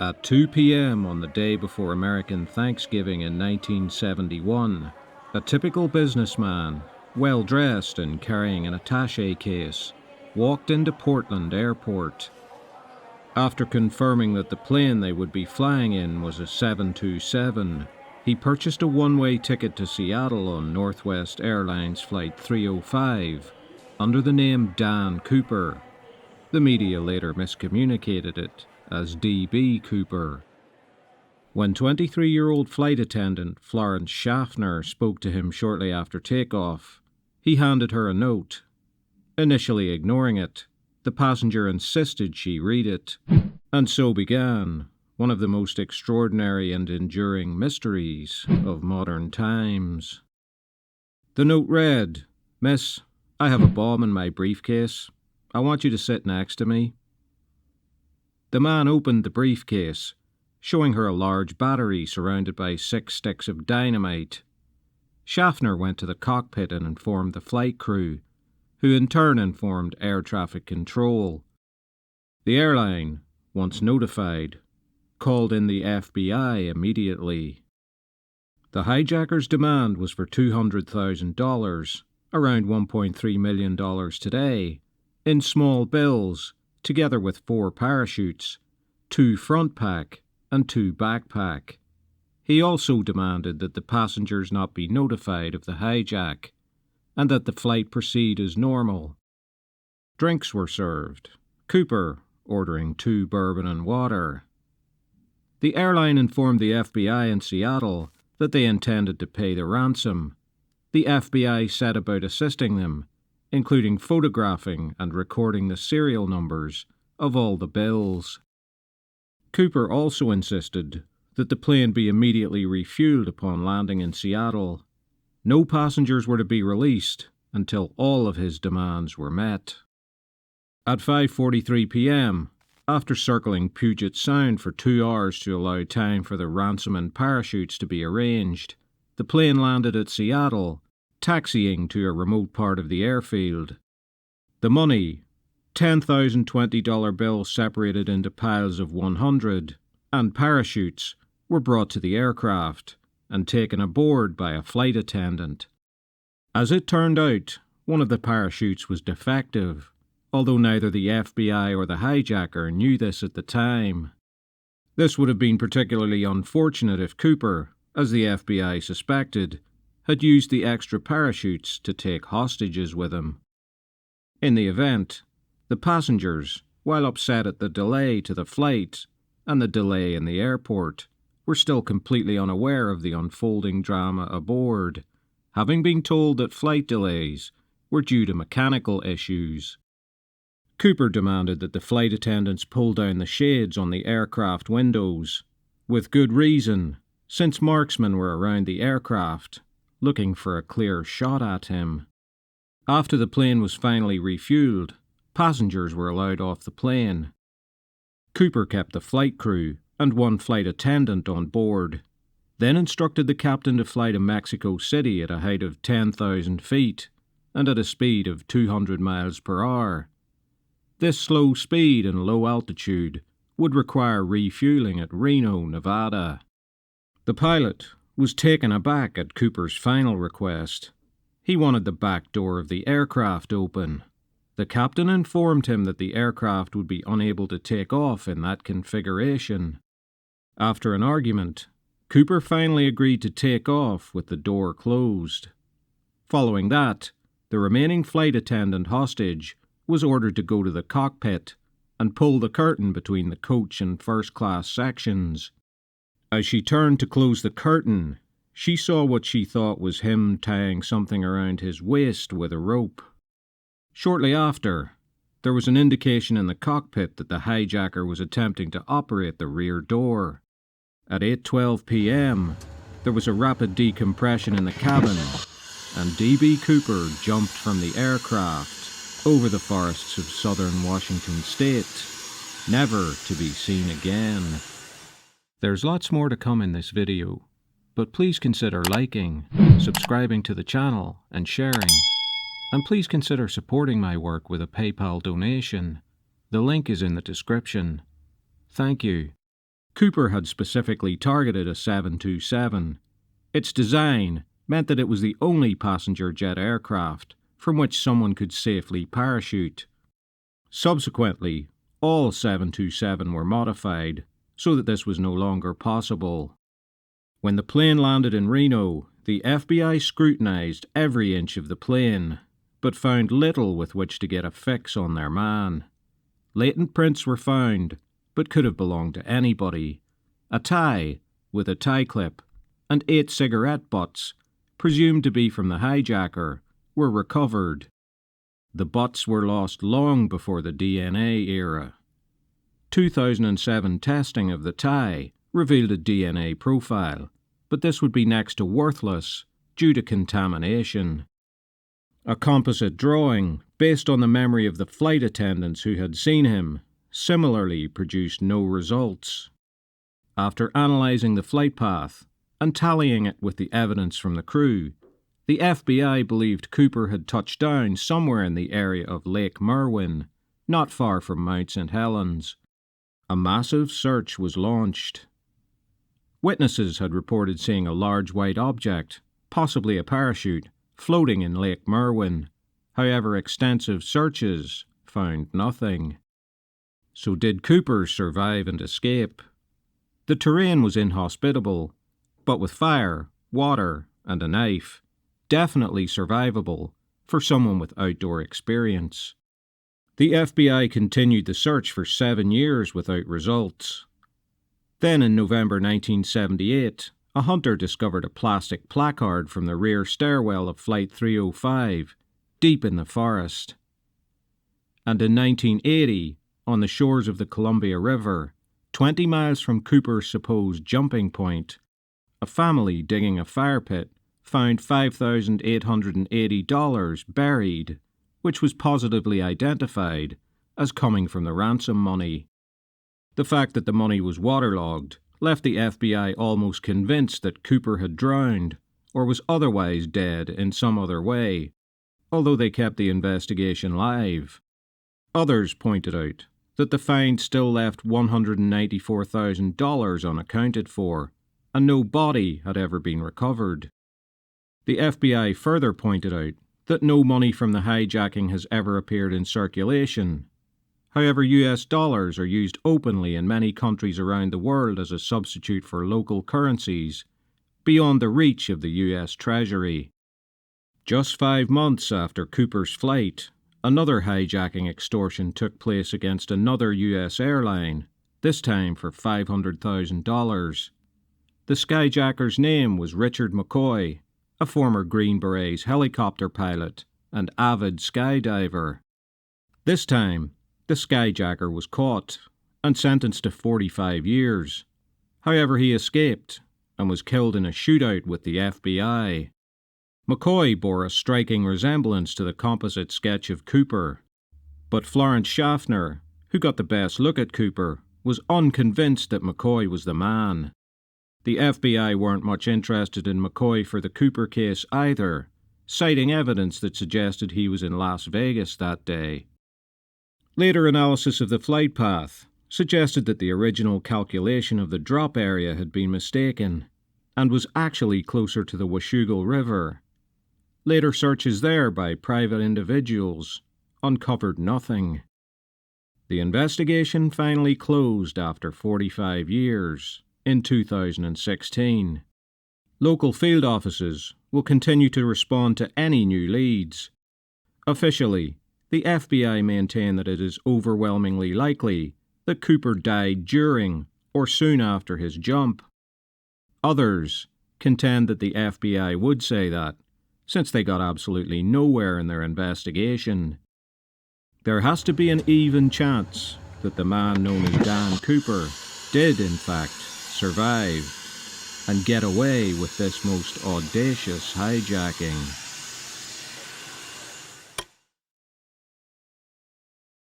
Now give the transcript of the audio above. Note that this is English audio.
At 2 p.m. on the day before American Thanksgiving in 1971, a typical businessman, well-dressed and carrying an attaché case, walked into Portland Airport. After confirming that the plane they would be flying in was a 727, he purchased a one-way ticket to Seattle on Northwest Airlines Flight 305 under the name Dan Cooper. The media later miscommunicated it as D.B. Cooper. When 23-year-old flight attendant Florence Schaffner spoke to him shortly after takeoff, he handed her a note. Initially ignoring it, the passenger insisted she read it, and so began one of the most extraordinary and enduring mysteries of modern times. The note read, "Miss, I have a bomb in my briefcase. I want you to sit next to me." The man opened the briefcase, showing her a large battery surrounded by 6 sticks of dynamite. Schaffner went to the cockpit and informed the flight crew, who in turn informed air traffic control. The airline, once notified, called in the FBI immediately. The hijacker's demand was for $200,000, around $1.3 million today, in small bills, together with 4 parachutes, 2 front pack and 2 backpack. He also demanded that the passengers not be notified of the hijack, and that the flight proceed as normal. Drinks were served, Cooper ordering 2 bourbon and water. The airline informed the FBI in Seattle that they intended to pay the ransom. The FBI set about assisting them, including photographing and recording the serial numbers of all the bills. Cooper also insisted that the plane be immediately refueled upon landing in Seattle. No passengers were to be released until all of his demands were met. At 5:43 p.m., after circling Puget Sound for 2 hours to allow time for the ransom and parachutes to be arranged, the plane landed at Seattle, taxiing to a remote part of the airfield. The money, 10,000 $20 bills separated into piles of 100, and parachutes, were brought to the aircraft and taken aboard by a flight attendant. As it turned out, one of the parachutes was defective, although neither the FBI or the hijacker knew this at the time. This would have been particularly unfortunate if Cooper, as the FBI suspected, had used the extra parachutes to take hostages with him. In the event, the passengers, while upset at the delay to the flight and the delay in the airport, were still completely unaware of the unfolding drama aboard, having been told that flight delays were due to mechanical issues. Cooper demanded that the flight attendants pull down the shades on the aircraft windows, with good reason, since marksmen were around the aircraft, looking for a clear shot at him. After the plane was finally refueled, passengers were allowed off the plane. Cooper kept the flight crew and 1 flight attendant on board, then instructed the captain to fly to Mexico City at a height of 10,000 feet and at a speed of 200 miles per hour. This slow speed and low altitude would require refueling at Reno, Nevada. The pilot was taken aback at Cooper's final request. He wanted the back door of the aircraft open. The captain informed him that the aircraft would be unable to take off in that configuration. After an argument, Cooper finally agreed to take off with the door closed. Following that, the remaining flight attendant hostage was ordered to go to the cockpit and pull the curtain between the coach and first-class sections. As she turned to close the curtain, she saw what she thought was him tying something around his waist with a rope. Shortly after, there was an indication in the cockpit that the hijacker was attempting to operate the rear door. At 8:12 p.m., there was a rapid decompression in the cabin, and D.B. Cooper jumped from the aircraft over the forests of southern Washington state, never to be seen again. There's lots more to come in this video, but please consider liking, subscribing to the channel, and sharing. And please consider supporting my work with a PayPal donation. The link is in the description. Thank you. Cooper had specifically targeted a 727. Its design meant that it was the only passenger jet aircraft from which someone could safely parachute. Subsequently, all 727 were modified so that this was no longer possible. When the plane landed in Reno, the FBI scrutinized every inch of the plane, but found little with which to get a fix on their man. Latent prints were found, but could have belonged to anybody. A tie, with a tie clip, and 8 cigarette butts, presumed to be from the hijacker, were recovered. The butts were lost long before the DNA era. 2007 testing of the tie revealed a DNA profile, but this would be next to worthless due to contamination. A composite drawing, based on the memory of the flight attendants who had seen him, similarly produced no results. After analysing the flight path and tallying it with the evidence from the crew, the FBI believed Cooper had touched down somewhere in the area of Lake Merwin, not far from Mount St. Helens. A massive search was launched. Witnesses had reported seeing a large white object, possibly a parachute, floating in Lake Merwin. However, extensive searches found nothing. So did Cooper survive and escape? The terrain was inhospitable, but with fire, water, and a knife, definitely survivable for someone with outdoor experience. The FBI continued the search for 7 years without results. Then in November 1978, a hunter discovered a plastic placard from the rear stairwell of Flight 305, deep in the forest. And in 1980, on the shores of the Columbia River, 20 miles from Cooper's supposed jumping point, a family digging a fire pit found $5,880 buried, which was positively identified as coming from the ransom money. The fact that the money was waterlogged left the FBI almost convinced that Cooper had drowned or was otherwise dead in some other way, although they kept the investigation live. Others pointed out that the find still left $194,000 unaccounted for, and no body had ever been recovered. The FBI further pointed out that no money from the hijacking has ever appeared in circulation. However, US dollars are used openly in many countries around the world as a substitute for local currencies, beyond the reach of the US Treasury. Just 5 months after Cooper's flight, another hijacking extortion took place against another US airline, this time for $500,000. The skyjacker's name was Richard McCoy, a former Green Berets helicopter pilot and avid skydiver. This time, the skyjacker was caught and sentenced to 45 years. However, he escaped and was killed in a shootout with the FBI. McCoy bore a striking resemblance to the composite sketch of Cooper. But Florence Schaffner, who got the best look at Cooper, was unconvinced that McCoy was the man. The FBI weren't much interested in McCoy for the Cooper case either, citing evidence that suggested he was in Las Vegas that day. Later analysis of the flight path suggested that the original calculation of the drop area had been mistaken and was actually closer to the Washougal River. Later searches there by private individuals uncovered nothing. The investigation finally closed after 45 years in 2016. Local field offices will continue to respond to any new leads. Officially, the FBI maintain that it is overwhelmingly likely that Cooper died during or soon after his jump. Others contend that the FBI would say that, since they got absolutely nowhere in their investigation. There has to be an even chance that the man known as Dan Cooper did, in fact, survive and get away with this most audacious hijacking.